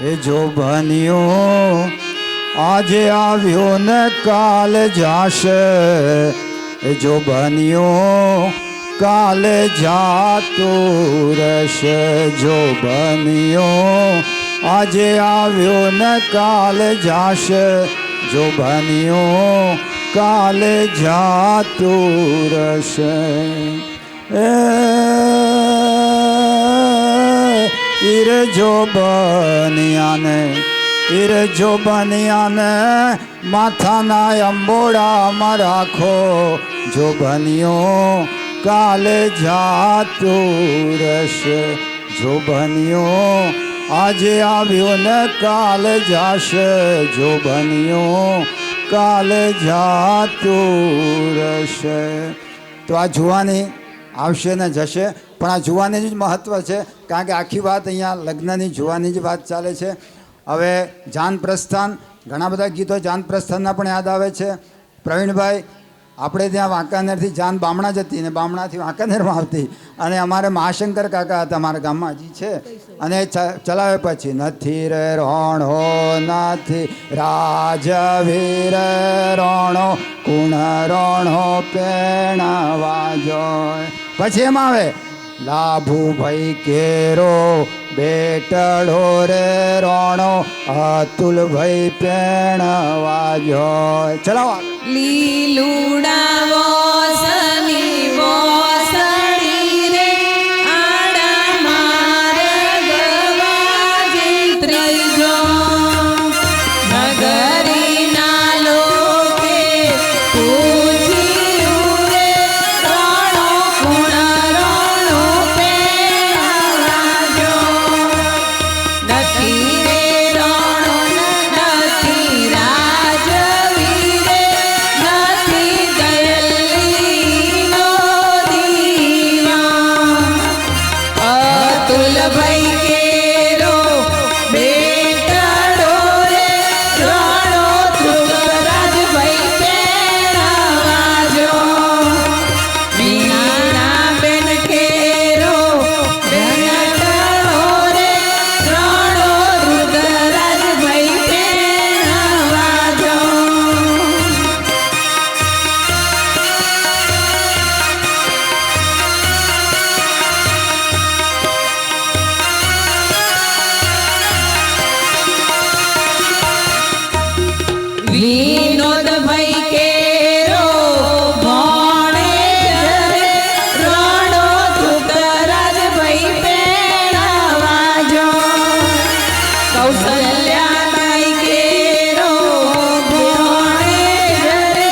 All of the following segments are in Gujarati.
એ જો બન્યો આજે આવ્યો ને કાલ જાશે, એ જો બન્યો કાલે જાતું રહેશે, જો બન્યો આજે આવ્યો ને કાલે જાશે, જો બન્યો કાલે જાતું રહેશે. ઈરે જો બન્યાને, ઈરે જો બન્યાને માથાના અંબોડામાં રાખો, જો બન્યો કાલે જાતું રહેશે, જો બન્યો આજે આવ્યો ને કાલે જાશે, જો બન્યો કાલે જાતું રહેશે. તો આ જુવાની આવશે ને જશે, પણ આ જુવાનીનું જ મહત્ત્વ છે, કારણ કે આખી વાત અહીંયા લગ્નની જુવાની જ વાત ચાલે છે. હવે જાન પ્રસ્થાન, ઘણા બધા ગીતો જાન પ્રસ્થાનના પણ યાદ આવે છે. પ્રવીણભાઈ, આપણે ત્યાં વાંકાનેરથી જાન બામણા જતી ને બામણાથી વાંકાનેરમાં આવતી, અને અમારે મહાશંકર કાકા હતા અમારા ગામમાં હજી છે, અને ચલાવે પછી નથી રે રોણો નથી રાજવીર રોણો કુણ રોણો પેણવા જોય. પછી એમ આવે લાભુ ભાઈ કેરો બેટડો રે રોણો અતુલ ભાઈ પેણવા જોય. ચલાવો. લીલુડા વોસની વોસડી રે આડા માર્ગ વાજિંત્રી જો, નગરીના લોકે પૂછ્યું રે રોણો કુણ રોણો પેણવા જો, નથી રે રોણો નથી રાજવી રે નથી ગયેલીનો દીવા, અતુલ ભાઈ કેરો બેટડો રે રોણો ધ્રુવરાજ ભાઈ પેણવા જો, મીના બેન કેરો બેટડો રે રોણો ધ્રુવરાજ ભાઈ પેણવા જો. વિનોદ ભાઈ કેરો ભોણેજ રે રોણો ધ્રુવરાજ ભાઈ પેણવા જો, કૌશલ્યાબાઈ કેરો ભોણેજ રે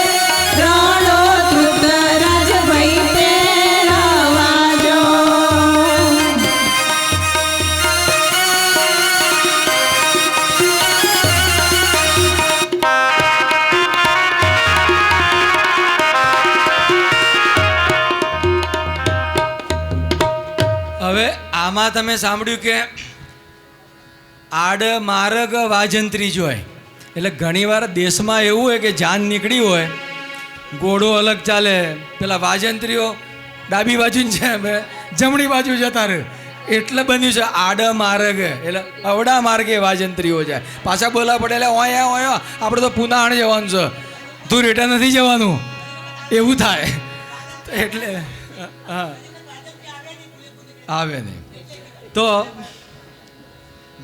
રોણો ધ્રુવરાજ ભાઈ પેણવા જો. હવે આમાં તમે સાંભળ્યું કે આડ માર્ગ વાજંત્રી જોય, એટલે ઘણીવાર દેશમાં એવું હોય કે જાન નીકળી હોય, ઘોડો અલગ ચાલે, પેલા વાજંત્રીઓ ડાબી બાજુ છે જમણી બાજુ જતા રહે, એટલે બન્યું છે આડ માર્ગ, એટલે અવડા માર્ગે વાજંત્રીઓ જાય. પાછા બોલા પડે એટલે ઓયા ઓયા આપણે તો પુનાણ જવાનું છે, તું રેટા નથી જવાનું, એવું થાય. એટલે હા આવે નહીં. તો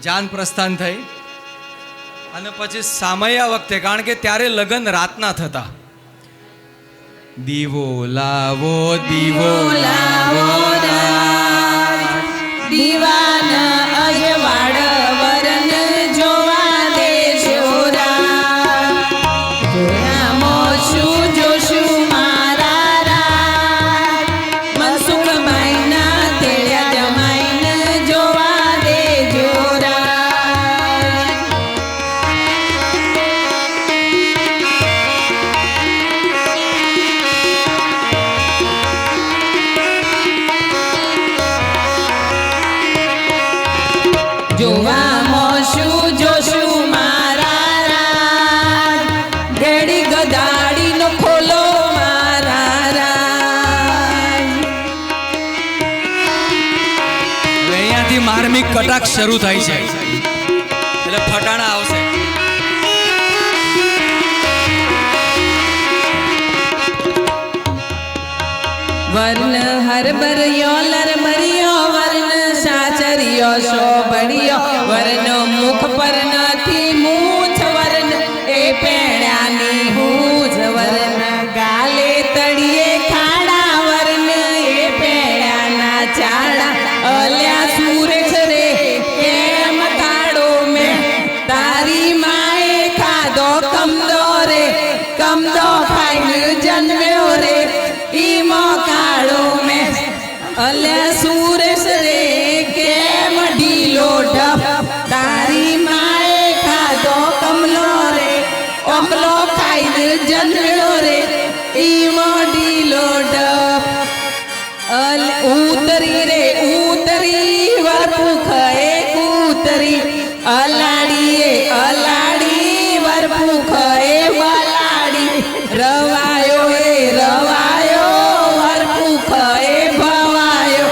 જાન પ્રસ્થાન થઈ, અને પછી સામૈયા વખતે, કારણ કે ત્યારે લગ્ન રાતના થતા, દીવો લાવો દીવો લાવો દીવાન અજવાડ વરન જોવા દેજો રામો શું જોશું મારા રાત, મનસુખ માઈના તેડ્યા જમાઈને જોવા દેજો રાત. જોવા મોશું જોશું મારા રાત, ઘડી ગદાડીનો ખોલો મારા રાત. અહીંયાથી માર્મિક કટાક્ષ શરૂ થાય છે. બરબરિયો લરમરિયો વરણ સાચરિયો શોભડિયો વરણ મુખ પર નથી મૂછ વરણ એ પેણાની હૂજ વરણ ગાલે તળિયે ખાડા વરણ એ પેણાના ચાડા અલ્યા સુરેશ રે કેમ કાળો મેં તારી માએ ખાધો કમદો રે કમદો ખાઈને જન્મ્યો રે ઈમો કાળો મેં અલ્યા સુરેશ રે કેમ ઢીલો ઢપ તારી માએ ખાધો કમલો રે કમલો ખાઈને જન્મ્યો રે ઈમો ઢીલો ઢપ ઉતરી રે ઉતરી વરપુખ એ કૂતરી અલાડીએ અલાડી વરપુખ એ વલાડી રવાયો એ રવાયો વરપુખ એ ભવાયો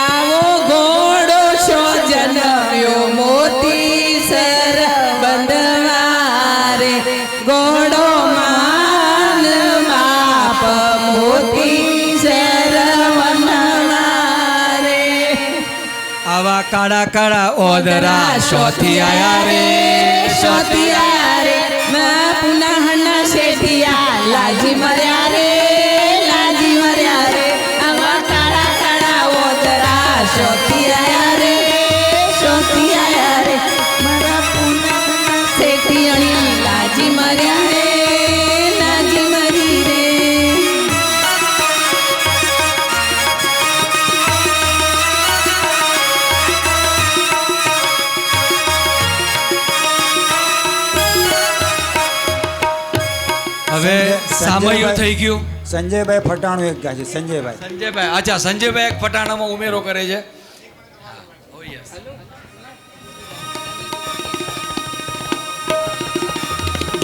આવો ઘોડો શો જન્મ્યો મોતી સર બંધવારે ઘોડો માન માપ મોતી સર વનવારે આવા કાળા કાળા ઓદરા શોથી આયા રે શોથી આયા રે ના પુનઃના શેઠિયા લાજી મર્યા રે લાજી મર્યા રે આવા કાળા કાળા ઓદરા શોથી આયા રે શોથી આયા રે મારા પુનઃના શેઠિયાણી લાજી મર્યા રે લાજી મરી રે હવે સામયું થઈ ગયું. સંજયભાઈ ફટાણું એક ગાય છે. સંજયભાઈ સંજયભાઈ, અચ્છા, સંજયભાઈ એક ફટાણામાં ઉમેરો કરે છે.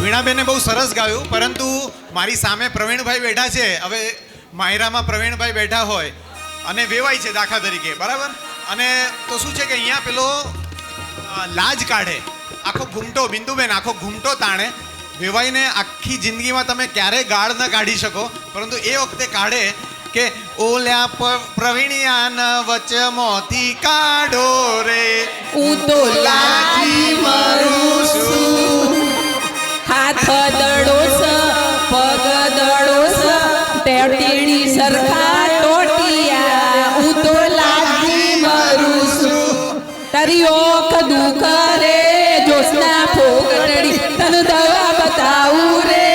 વીણાબેને બહુ સરસ ગાયું, પરંતુ મારી સામે પ્રવીણભાઈ બેઠા છે. હવે માયરામાં પ્રવીણભાઈ બેઠા હોય અને વેવાય છે દાખલા તરીકે, બરાબર, અને તો શું છે કે અહીંયા પેલો લાજ કાઢે, આખો ઘૂમટો, બિંદુબેન આખો ઘૂમટો તાણે. વેવાઈને આખી જિંદગીમાં તમે ક્યારેય ગાળ ન કાઢી શકો, પરંતુ એ વખતે કાઢે કે ઓલ્યા પ્રવીણિયાન વચમાંથી કાઢો રે હું તો લાજી મરું છું હાથ દડો સ પગ દડો સ ટેટીડી સરખા ટોટિયા હું તો લાજી મરું છું તારી ઓખ દુખ રે જોસના ફોગટડી તને દવા બતાવું રે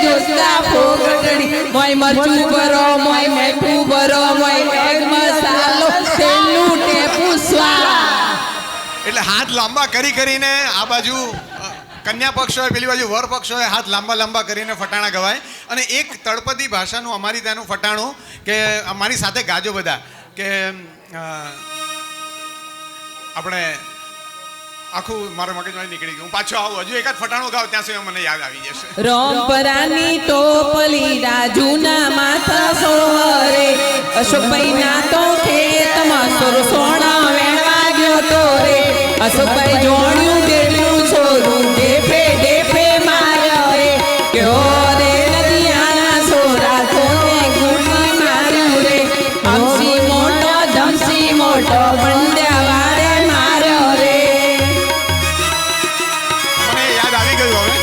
જોસના ફોગટડી મોય મરચું ભરો મોય મેઠું ભરો મોય એગ મસાલો તેલું ટેપું સ્વા. એટલે હાથ લાંબા કરી કરીને આ બાજુ કન્યા પક્ષ હોય, પેલી બાજુ વર પક્ષ હોય, હાથ લાંબા લાંબા કરીને ફટાણા ગવાય. અને એક તળપદી ભાષાનું અમારી ત્યાંનું ફટાણું કે અમારી સાથે ગાજો બધા કે આપણે આખું મારા મગજમાં નીકળી ગયું. હું પાછો આવું, હજુ એકાદ ફટાણું ગાવ ત્યાં સુધી મને યાદ આવી જશે. રોમપરાની ટોપલી રાજુના માથા સોરે અશોકભાઈ ના તો ખેતમાં સોના વેણવા ગયો તો રે અશોકભાઈ જોડ્યું દેડ્યું છોરું ડેફે ડેફે માર્યો રે ક્યો રે નદિયાના સોરા કોને ગુણી માર્યું રે ધમસી મોટો બંડ્યા વારે માર્યો રે. મને યાદ આવી ગયું. હવે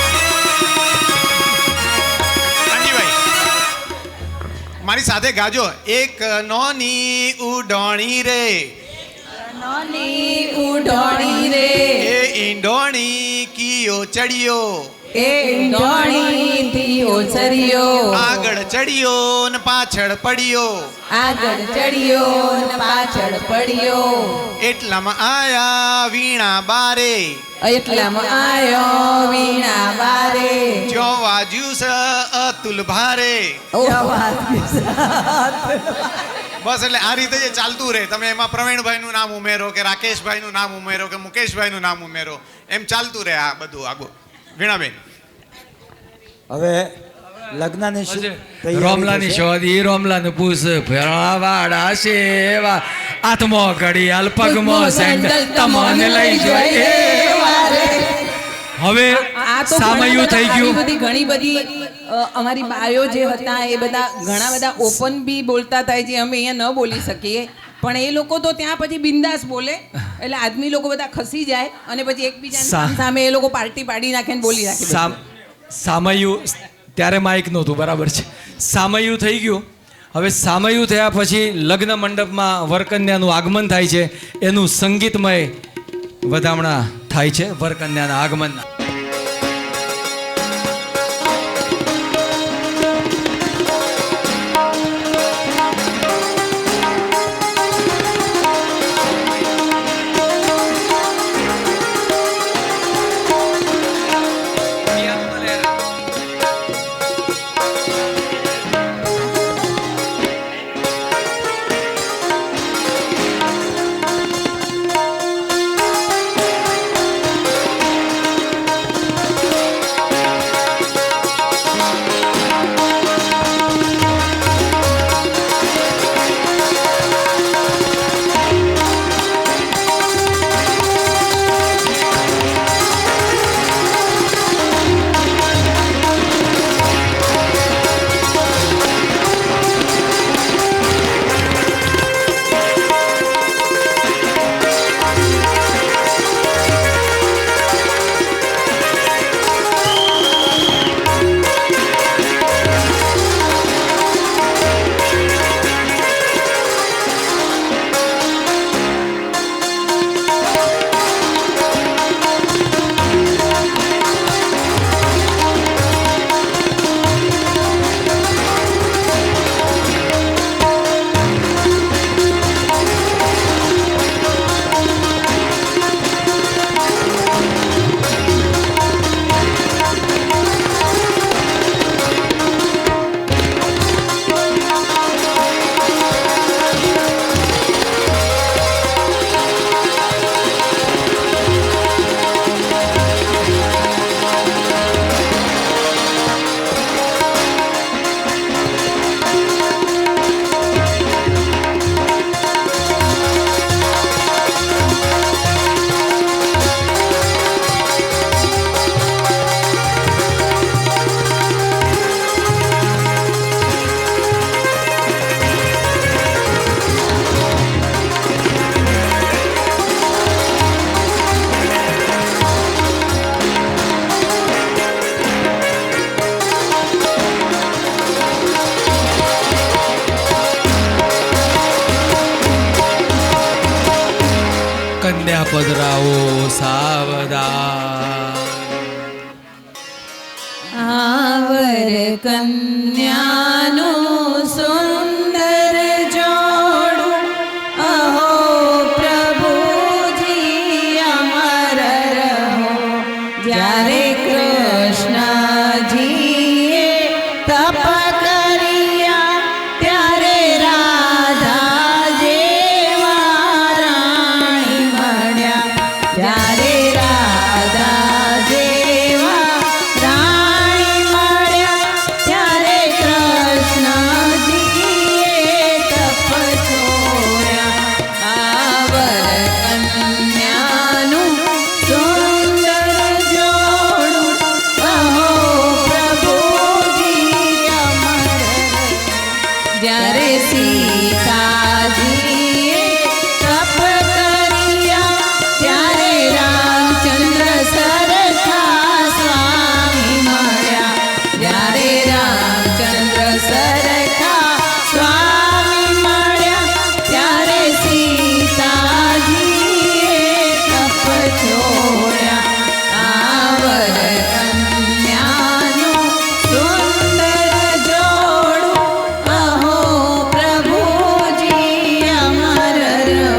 કાંજીભાઈ મારી સાથે ગાજો. એક નોની ઉડોણી રે નોની ઉડોણી રે એ ઈંડોણી કીયો ચડિયો એ ઈંડોણી થી ઓસરિયો આગળ ચડિયો ને પાછળ પડ્યો આગળ ચડ્યો ને પાછળ પડ્યો એટલામાં આયા વીણા બારે એટલામાં આયો વીણા બારે જો વાજ્યું સ અતુલ ભારે. બસ એટલે આ રીતે જે ચાલતું રહે. તમે એમાં પ્રવીણભાઈનું નામ ઉમેરો કે રાકેશભાઈનું નામ ઉમેરો કે મુકેશભાઈનું નામ ઉમેરો, એમ ચાલતું રહે આ બધું આગળ. વીણાબેન હવે લગ્નની તૈયારી રોમલાની થશે. શોધી રોમલાને પૂછ ફેરવાડા સેવા આત્મો ઘડિયાળ પગમો સેન્ડલ તમને લઈ જોઈએ. હવે આ તો સામયું થઈ ગયું. ઘણી બધી અમારી બાયો જે હતા એ બધા ઘણા બધા ઓપન બી બોલતા થાય જે અમે અહીંયા ન બોલી શકીએ, પણ એ લોકો તો ત્યાં પછી બિંદાસ બોલે, એટલે આદમી લોકો બધા ખસી જાય અને પછી એકબીજાની સામે એ લોકો પાર્ટી પાડી નાખે ને બોલી નાખે. સામયું ત્યારે માઇક નહોતું, બરાબર છે. સામયું થઈ ગયું. હવે સામયું થયા પછી લગ્ન મંડપમાં વરકન્યાનું આગમન થાય છે, એનું સંગીતમય વધામણા થાય છે વરકન્યાના આગમનના. કન્યા પધરાવો સાવધાન. આવર કન્યાનું સુંદર જોડું, અહો પ્રભુજી અમર રહો. જ્યારે કૃષ્ણજીએ તપ કર્યા ત્યારે રાધા જેવા રાણી મળ્યા. જ્યારે રાધા જેવા રાણી મળ્યા ત્યારે કૃષ્ણજીએ તપ છોડ્યા. આવર કન્યાનું સુંદર જોડું, અહો પ્રભુજી અમર રહો. જ્યારે સીતાજીએ તપ કર્યા ત્યારે રામચંદ્ર સરખા સ્વામી મળ્યા. જ્યારે રામચંદ્ર સરખા સ્વામી મળ્યા ત્યારે સીતાજીએ તપ છોડ્યા. આવર કન્યાનું સુંદર જોડું, અહો પ્રભુજી અમર રહો.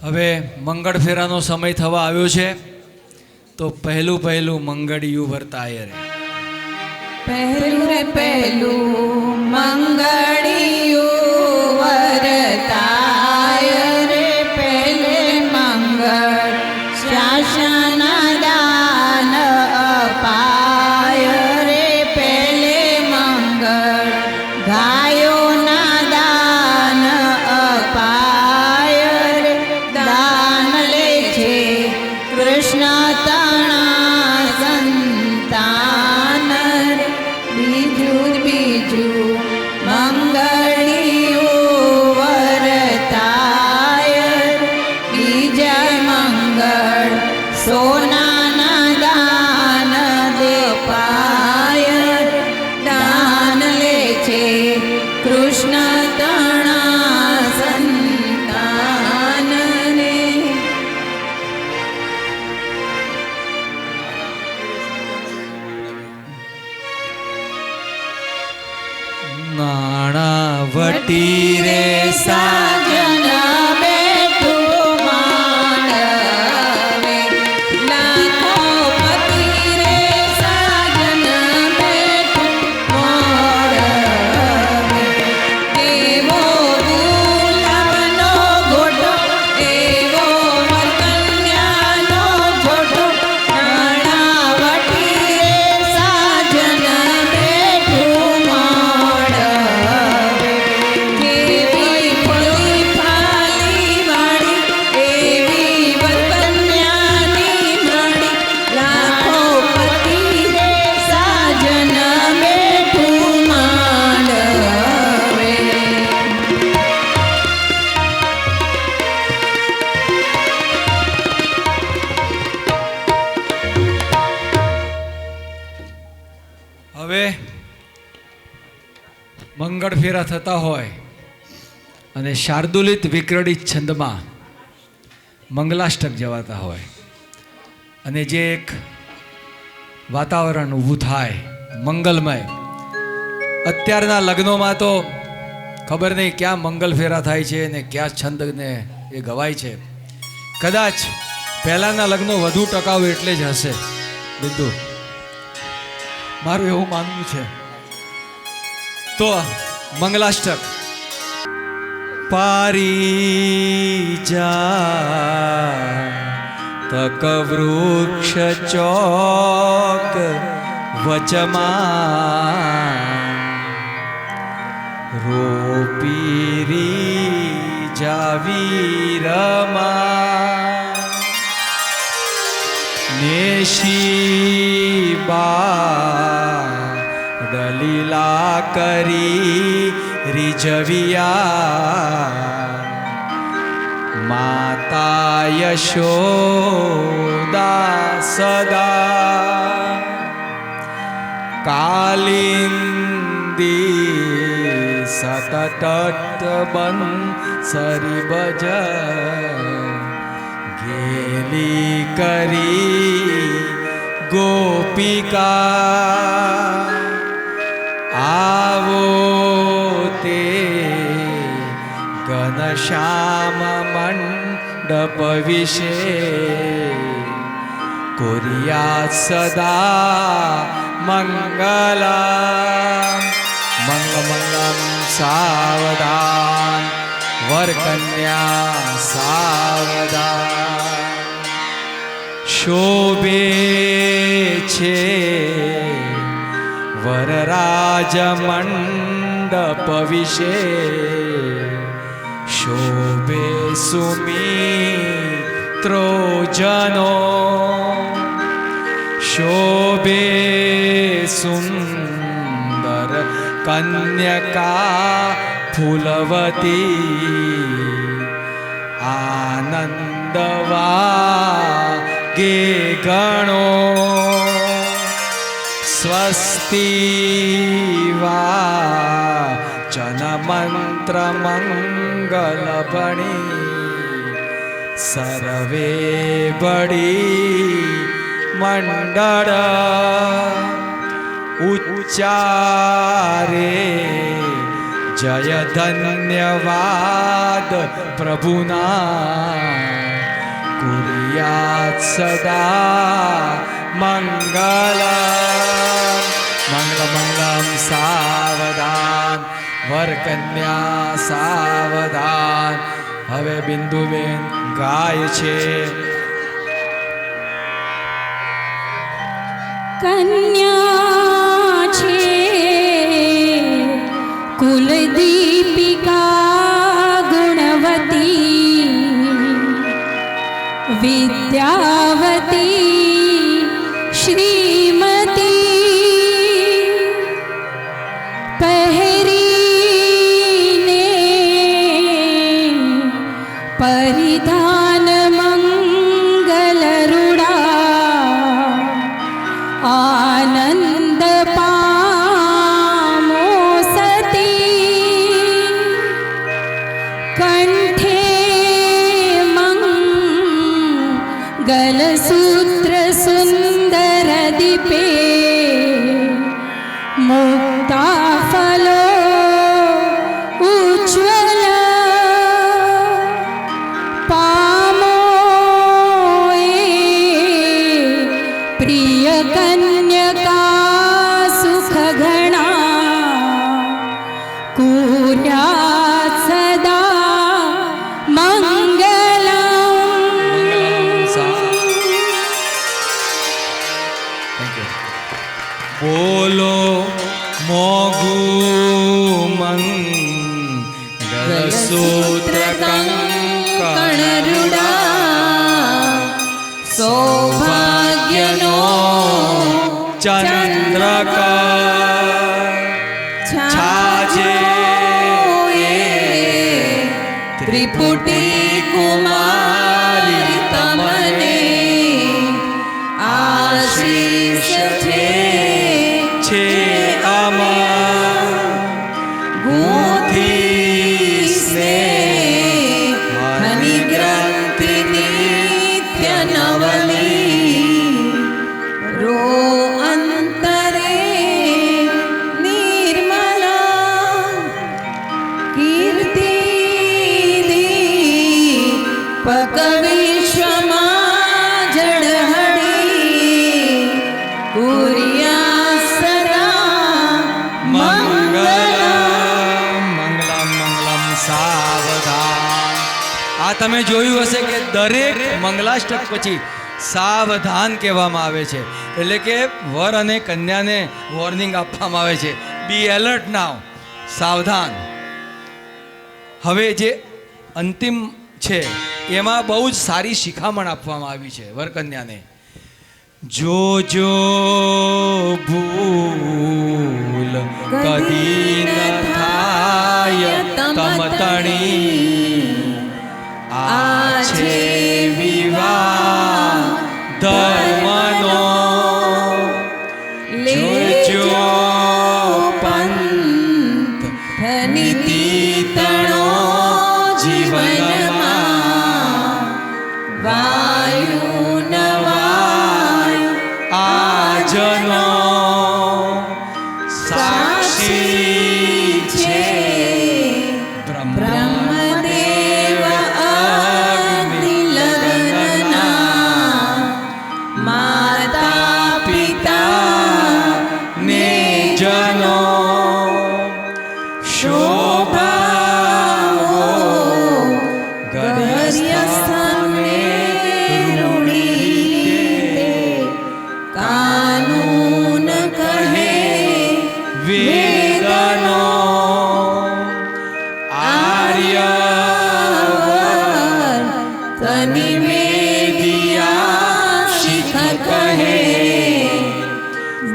હવે મંગળ ફેરાનો સમય થવા આવ્યો છે, તો પહેલું મંગળિયું વર્તાય રે. પહેલું રે પહેલું મંગળિયું વરતાય રે. પહેલે મંગળ શાસન દાન અપાય રે. પહેલે મંગળ ગાયોના દાન અપાય રે. દાન લે છે કૃષ્ણ તણા નાણાવટી રે સાજન બેઠું માંડવે લાખો પતિ રે સાજન બેઠું માંડવે એવો ગુલાબનો ગોટો એવો વરકન્યાનો જોટો નાણાવટી રે સાજન બેઠું માંડવે કેવી ફળી ફાલી વાળી એવી વરકન્યાની મળી લાખો પતિ રે સાજન બેઠું માંડવે. હવે મંગળ ફેરા થતા હોય અને શાર્દુલિત વિક્રડિત છંદમાં મંગલાષ્ટક જવાતા હોય અને જે એક વાતાવરણ ઊભું થાય મંગલમય. અત્યારના લગ્નોમાં તો ખબર નહીં ક્યાં મંગલ ફેરા થાય છે ને ક્યાં છંદને એ ગવાય છે. કદાચ પહેલાંના લગ્નો વધુ ટકાઉ એટલે જ હશે. બિંદુ, મારું એવું માનવું છે. તો મંગલાષ્ટક. પારિજાતક વૃક્ષ ચોક વચમાં રોપીરી જાવીરમાં નેશીબા દલીલા કરી રીઝવિયા માતા યશોદા સદા કાલિંદી સતત બંસરી બજ ગેલી કરી ગોપિકા આવો તે ઘનશ્યામ મંડપ વિશે કુર્યાત સદા મંગલમ. મંગલમ સાવધાન વરકન્યા સાવધાન. શોભે છે વરરાજ મંડપ વિશે શોભે સુમિત્રો જનો શોભે સુંદર કન્યકા ફૂલવતી આનંદવા ગે ગણો સ્વસ્તિ વાચન મંત્ર મંગલ ભણી સર્વે બડી મંડળ ઉચ્ચારે જય ધન્યવાદ પ્રભુના કુર્યાત સદા મંગલ. મંગલ મંગલમ સાવધાન વરકન્યા સાવધાન. હવે બિંદુબેન ગાય છે. કન્યા છે કુલદીપિકા ગુણવતી વિદ્યાવતી શ્રીમતી પહેરીને પરિધાન મંગલ રૂડા આનંદ પામો સતી કંઠે મંગલ સૂત્ર સુંદર દીપે મુક્તા ફલો કન્યકા સુખ ઘણા કુર્યા સદા બોલો મોગું મંગલ સૂત્ર કંકણરૂડા સૌભાગ્યનો ચંદ્રકા છાજે ત્રિપુટી કુમારી તમને આશીષ છે આમાં ગૂંથી સ્નેહની ગ્રંથિ નિત્ય નવલી રો અંતરે નિર્મલા કીર્તિ દીપક વિશ્વમાં જળહળી કુર્યા સદા મંગલમ સાવધાન. આ તમે જોયું હશે કે દરેક મંગલાષ્ટક પછી સાવધાન કહેવામાં આવે છે, એટલે કે વર અને કન્યાને વોર્નિંગ આપવામાં આવે છે, બી એલર્ટ નાવ, સાવધાન. હવે જે અંતિમ છે એમાં બહુ જ સારી શિખામણ આપવામાં આવી છે વર કન્યાને. જો ભૂલ કદી ન થાય તમતણી, આ છે વિવાહ ધર્મનો. જોજો પંથ નીતિ તણો જીવનમાં વાયુ નવાય આજનો સાક્ષી છે બ્રહ્મદેવ અગ્નિ લગ્નના માતા પિતા ને જનો શોભાવો ગર્ય સમે રૂઢી કાનૂન કહે વેદનો આર્યવર તનિવેદિયા શિખ કહે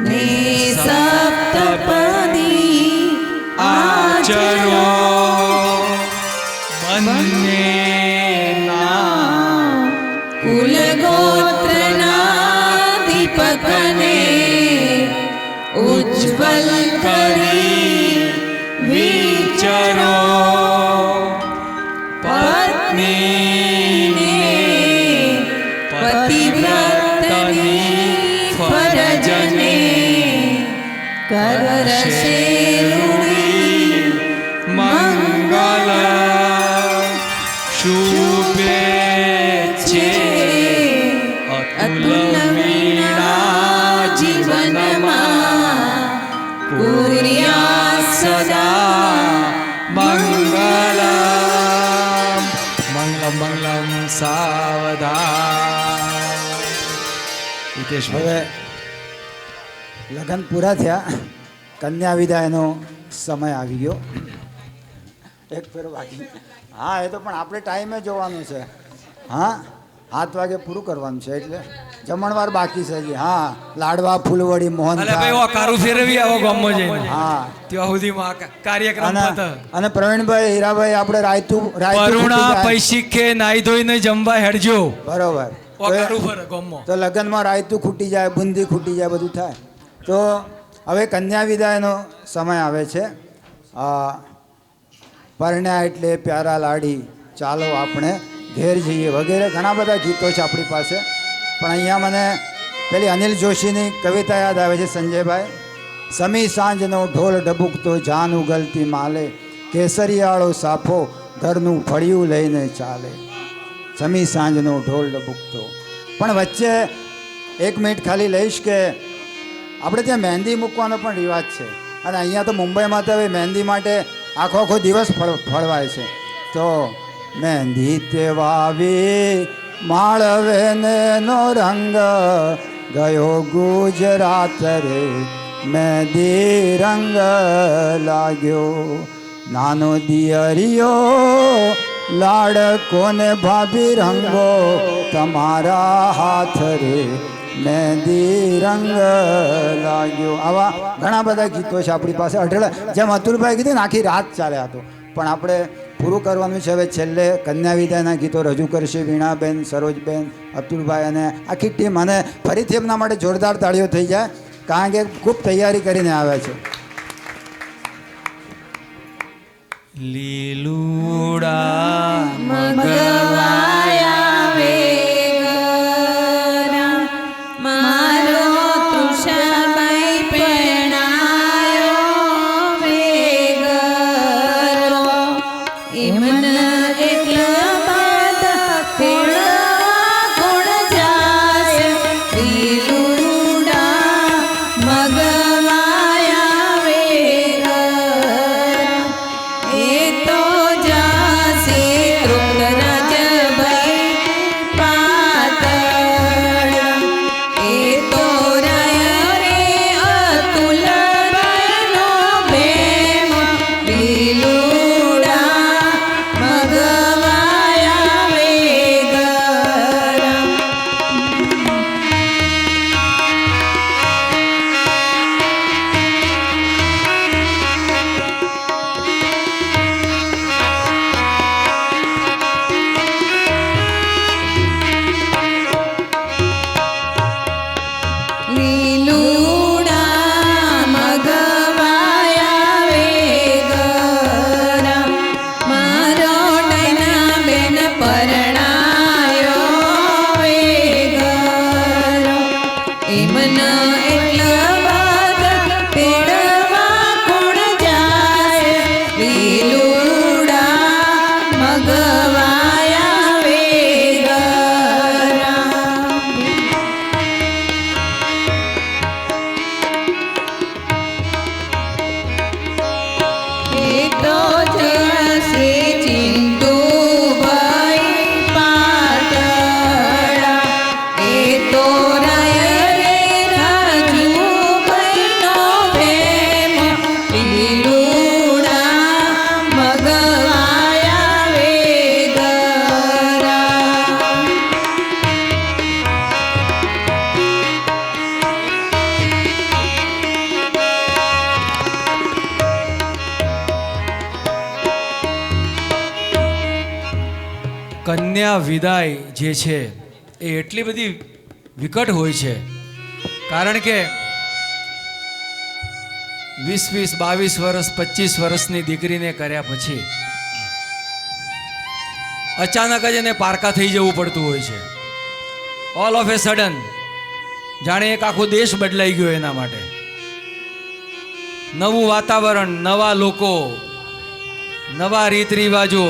ને સપ્તપદી આચરો બંને કુલ ગોત્રના દીપકને ઉજ્જવલ કરી વિચરો પત્નીને પતિવ્રતની ફરજને કરશે રૂઢી મંગલ શુભે છે અતુલ વીણા જીવનમાં કુર્યા સદા મંગલમ મંગલમ સાવધાન. હિતેશભાઈ, હવે લગ્ન પૂરા થયા, કન્યા વિદાયનો સમય આવી ગયો. એક ફેર બાકી. હા, એ તો પણ આપણે ટાઈમે જોવાનું છે. હા, 7 વાગે પૂરું કરવાનું છે, એટલે જમણવાર બાકી છે હજી. હા, લાડવા ફૂલવડી મોહન અલે ભાઈ ઓ કારું ફેરવી આવો ગામમાં જઈને. હા, ત્યાં સુધીમાં આ કાર્યક્રમ પતે. અને પ્રવીણભાઈ હીરાભાઈ આપણે રાયતું પરુણા પૈસિકે નાઈ ધોઈને જમવા હેડજો. બરોબર. ઓ કારું ફરે ગામમાં. તો લગ્નમાં રાયતું ખૂટી જાય, બુંદી ખૂટી જાય, બધું થાય. તો હવે કન્યા વિદાયનો સમય આવે છે. પરણ્યા એટલે પ્યારા લાડી, ચાલો આપણે ઘેર જઈએ, વગેરે ઘણા બધા ગીતો છે આપણી પાસે. પણ અહીંયા મને પેલી અનિલ જોશીની કવિતા યાદ આવે છે, સંજયભાઈ. સમી સાંજનો ઢોલ ઢબુકતો જાન ઉગલતી માલે, કેસરિયાળો સાફો ઘરનું ફળિયું લઈને ચાલે. સમી સાંજનો ઢોલ ડબુકતો. પણ વચ્ચે 1 મિનિટ ખાલી લઈશ કે આપણે ત્યાં મહેંદી મૂકવાનો પણ રિવાજ છે અને અહીંયા તો મુંબઈમાં તો હવે મહેંદી માટે આખો આખો દિવસ ફળવાય છે. તો મહેંદી તે વાવી માળવે ને નો રંગ ગયો ગુજરાત રે મહેંદી રંગ લાગ્યો. નાનો દિયરિયો લાડકોને ભાભી રંગો તમારા હાથ રે મહેંદી રંગ લાગ્યો. આવા ઘણા બધા ગીતો છે આપણી પાસે અઢળક. જેમ અતુલભાઈ કીધું ને આખી રાત ચાલ્યા હતો, પણ આપણે પૂરું કરવાનું છે. હવે છેલ્લે કન્યા વિદાયના ગીતો રજૂ કરશે વીણાબેન, સરોજબેન, અતુલભાઈ અને આખી ટીમ. અને ફરીથી એમના માટે જોરદાર તાળીઓ થઈ જાય, કારણ કે ખૂબ તૈયારી કરીને આવ્યા છે. લીલુડા મગવાયા વેગરા મારો તૃષાબાઈ પેણાયો વેગરો એમન એટલા બાદ તેડા કોણ જાશે લીલુડા મગવાયા વેગરા એ તો જાશે રુદ્રરાજભાઈ પાતળ એ તો રાય રે અતુલભાઈનો પ્રેમ લીલુડા મગવાયા વેગરા લીલુડા મગવાયા વેગરા મારો નૈના બેન પરણાયો વેગરો એમના એટલા બાદ તેડવા કોણ જાય લીલુડા મગવાયા વેગરા એ તો જશે ચિંતુભાઈ પાટડા એ તો રાય રે રાજુભાઈનો પ્રેમ લીલુડા મગવાયા વેગરા કન્યા વિદાય જે છે એ એટલી બધી વિકટ હોય છે, કારણ કે 20-22 વર્ષ 25 વર્ષની દીકરીને કર્યા પછી અચાનક જ એને પારકા થઈ જવું પડતું હોય છે. ઓલ ઓફ એ સડન જાણે એક આખો દેશ બદલાઈ ગયો એના માટે. નવું વાતાવરણ, નવા લોકો, નવા રીત રિવાજો,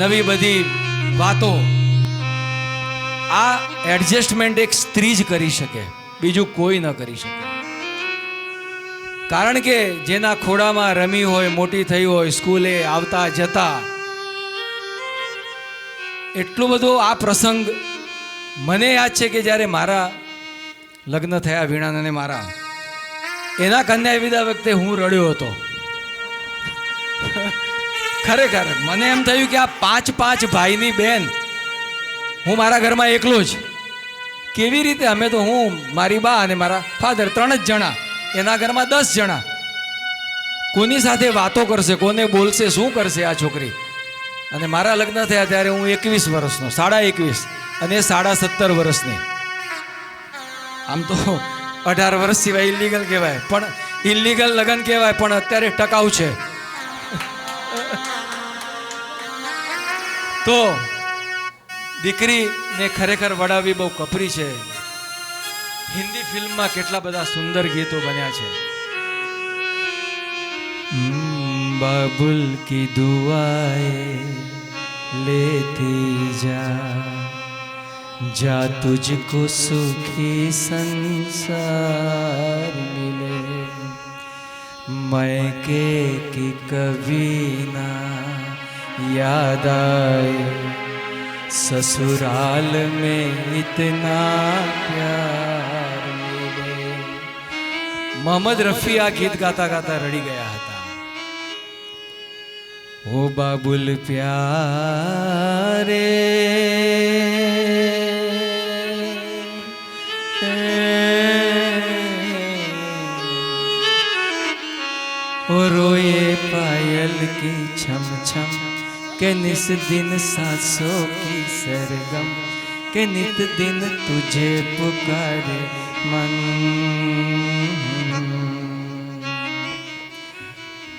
નવી બધી વાતો. આ એડજસ્ટમેન્ટ એક સ્ત્રી જ કરી શકે, બીજું કોઈ ન કરી શકે. કારણ કે જેના ખોડામાં રમી હોય, મોટી થઈ હોય, સ્કૂલે આવતા જતા, એટલું બધું આ પ્રસંગ મને યાદ છે કે જ્યારે મારા લગ્ન થયા વીણા અને મારા, એના કન્યા વિદા વખતે હું રડ્યો હતો. ખરેખર મને એમ થયું કે આ 5 ભાઈની બેન, હું મારા ઘરમાં એકલો જ. કેવી રીતે? અમે તો હું, મારી બા અને મારા ફાધર 3 જ જણા, એના ઘરમાં 10 જણા. કોની સાથે વાતો કરશે, કોને બોલશે, શું કરશે આ છોકરી? અને મારા લગ્ન થયા ત્યારે હું 21 વર્ષનો, 21.5, અને 17.5 વર્ષની. આમ તો 18 વર્ષ સિવાય ઇલીગલ કહેવાય, પણ ઇલીગલ લગ્ન કહેવાય, પણ અત્યારે ટકાઉ છે. તો દીકરીને ખરેખર વડાવી બહુ કપરી છે. હિન્દી ફિલ્મમાં કેટલા બધા સુંદર ગીતો બન્યા છે. બાબુલ કી દુઆએ લેતી જા, जा तुझको सुखी संसार मिले, मैके की कभी ना याद आए, ससुराल में इतना प्यार मिले। मोहम्मद रफी आ गीत गाता गाता रड़ी गया था। ओ बाबुल प्यारे ओ रोए पायल की छम छम, के निस दिन सांसों की सरगम, के नित दिन तुझे पुकारे मन।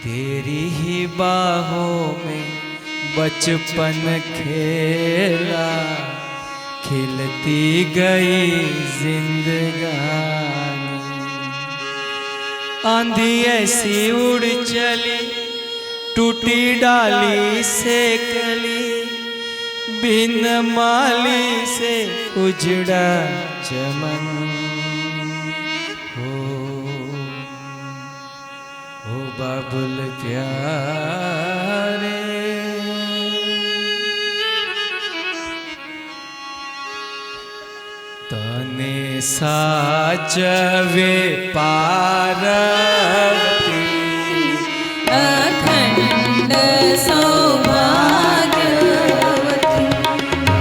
तेरी ही बाहों में बचपन खेला, खिलती गई जिंदगानी। आंधी ऐसी उड़ चली, टूटी डाली से कली, बिन माली से उजड़ा चमन। ओ बाबुल प्यारे तने साजवे पार्वती, अखंड सौभाग्यवती,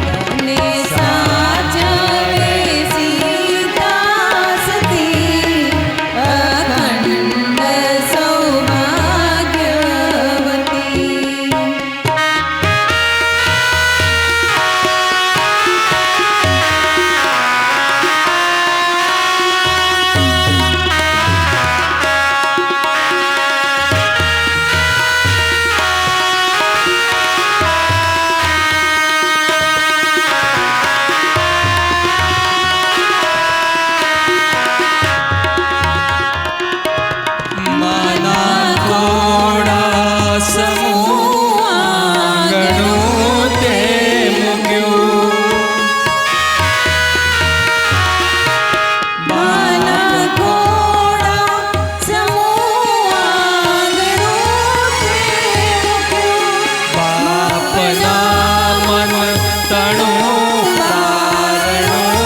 तने साजवे सीता सती, अखंड सौभाग्यवती। माना थोड़ा समूह आंगणों ते मुक्यो, माना घोड़ा समूह आंगणों ते मुक्यो, बापना मन तणों कारणों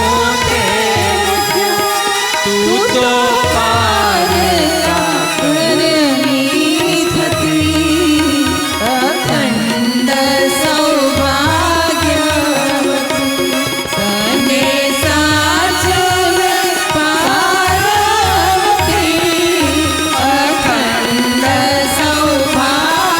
ते मुक्यो। तू तो पार अखंड सौभाग्यवती, तने साजवे पार्वती, अखंड सौभाग्यवती।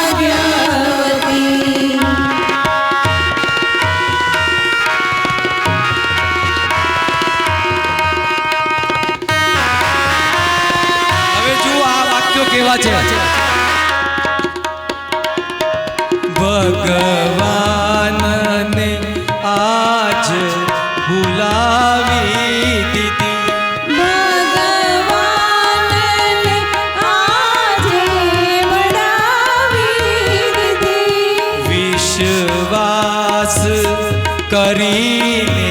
હવે જુઓ આ વાક્યો કેવા છે। ભગવાન ને આજ ભૂલાવી દીધી, ભગવાન ને આજે વડાવી દીધી, વિશ્વાસ કરીને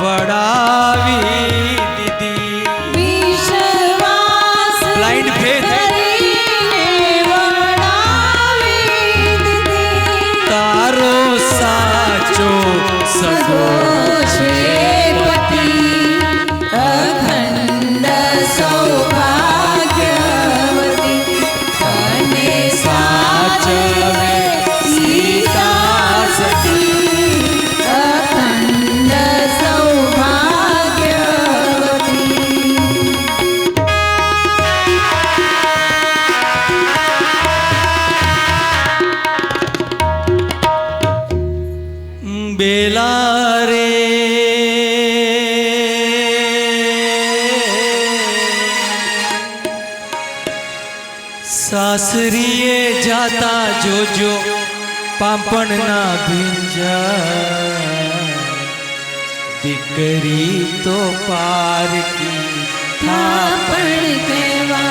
વડાવી દીધી। વિશ્વાસ Blind faith. કરીને વડાવી દીધી, તારો સાચો સગો છે પતિ, અખંડ સૌભાગ્યવતી, તને સાચવે સીતા સતી, અખંડ સૌભાગ્યવતી। બેલા રે સાસરીએ જાતા જોજો, પાપણના ભીંજા, દીકરી તો પારકી થાપણ કહેવા,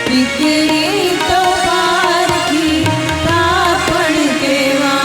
દીકરી તો પારકી થાપણ કહેવા।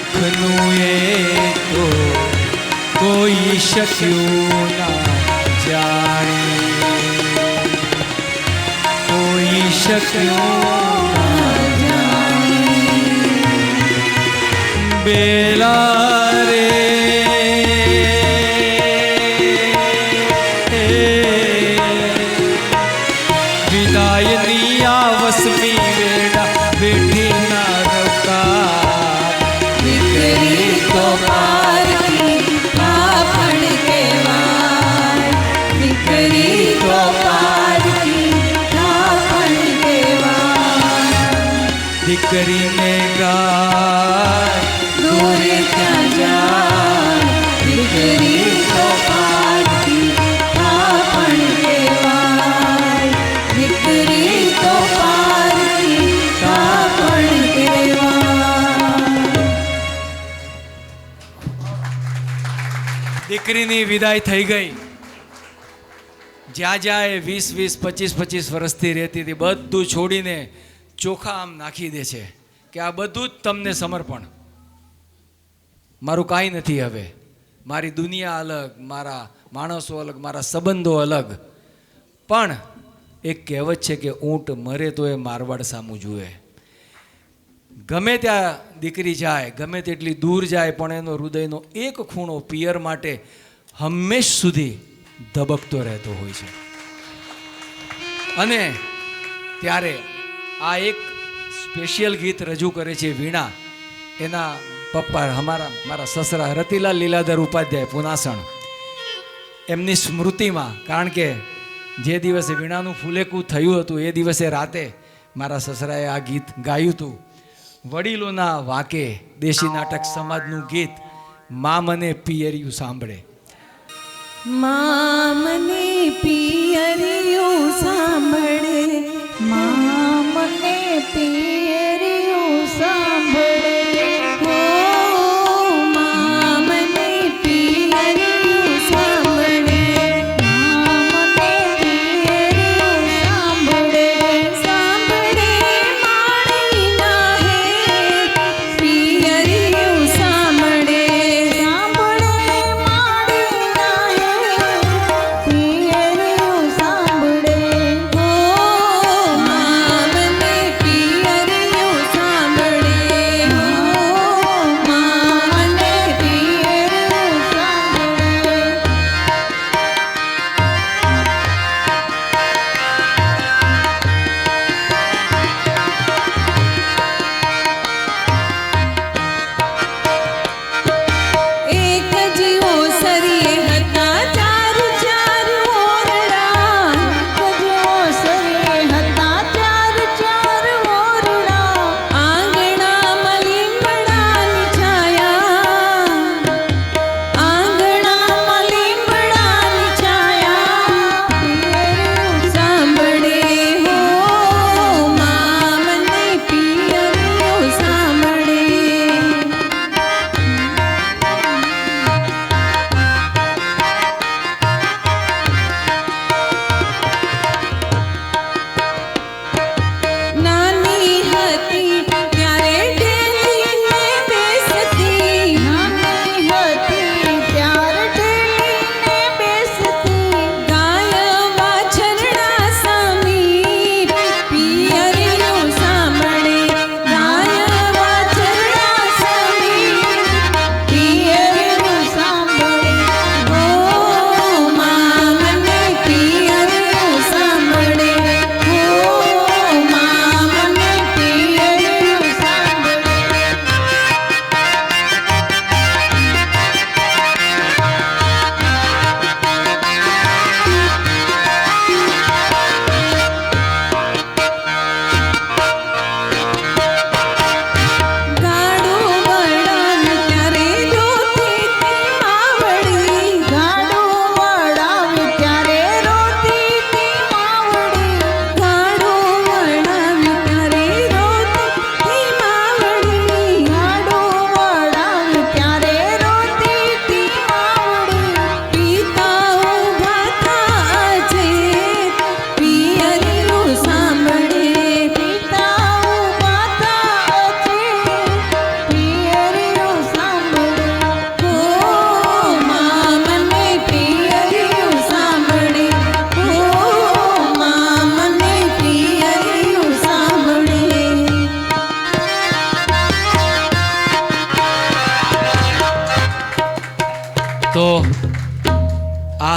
દુઃખનું એ તો કોઈ શક્યું ના જાણે, કોઈ શક્યું ના જાણે. બેલા રે વિદાયની આવસમી વેડા બેઠી ના રવકાર. દીકરી તો પારકી કાપડ કહેવાય, દીકરી તો પારકી કાપડ કહેવાય. દીકરીને ગાય દૂર ક્યાં જાય, દીકરી તો પારકી કાપડ કહેવાય, દીકરી તો પારકી કાપડ કહેવાય. દીકરીની વિદાય થઈ ગઈ. જ્યાં જ્યાં એ 20, 25, 25 વર્ષથી રહેતી હતી બધું છોડીને ચોખા આમ નાખી દે છે કે આ બધું જ તમને સમર્પણ. મારું કાંઈ નથી હવે, મારી દુનિયા અલગ, મારા માણસો અલગ, મારા સંબંધો અલગ. પણ એક કહેવત છે કે ઊંટ મરે તો એ મારવાડ સામું જુએ. ગમે ત્યાં દીકરી જાય, ગમે તેટલી દૂર જાય, પણ એનો હૃદયનો એક ખૂણો પિયર માટે હંમેશ સુધી ધબકતો રહેતો હોય છે. અને ત્યારે આ એક સ્પેશિયલ ગીત રજૂ કરે છે વીણા. એના પપ્પા મારા સસરા રતિલાલ લીલાધર ઉપાધ્યાય પુનાસણ, એમની સ્મૃતિમાં. કારણ કે જે દિવસે વીણાનું ફુલેકું થયું હતું એ દિવસે રાતે મારા સસરાએ આ ગીત ગાયું હતું. વડીલોના વાકે દેશી નાટક સમાજનું ગીત, મા મને પિયરિયું સાંભળે. મા મને પિયરિયું સાંભળે, મા મને પિયરિયું સાંભળે, હો મા મને પિયરિયું સાંભળે, મા મને પિયરિયું સાંભળે, સાંભળે માળીના હે પિયરિયું સાંભળે, સાંભળે માળીના હે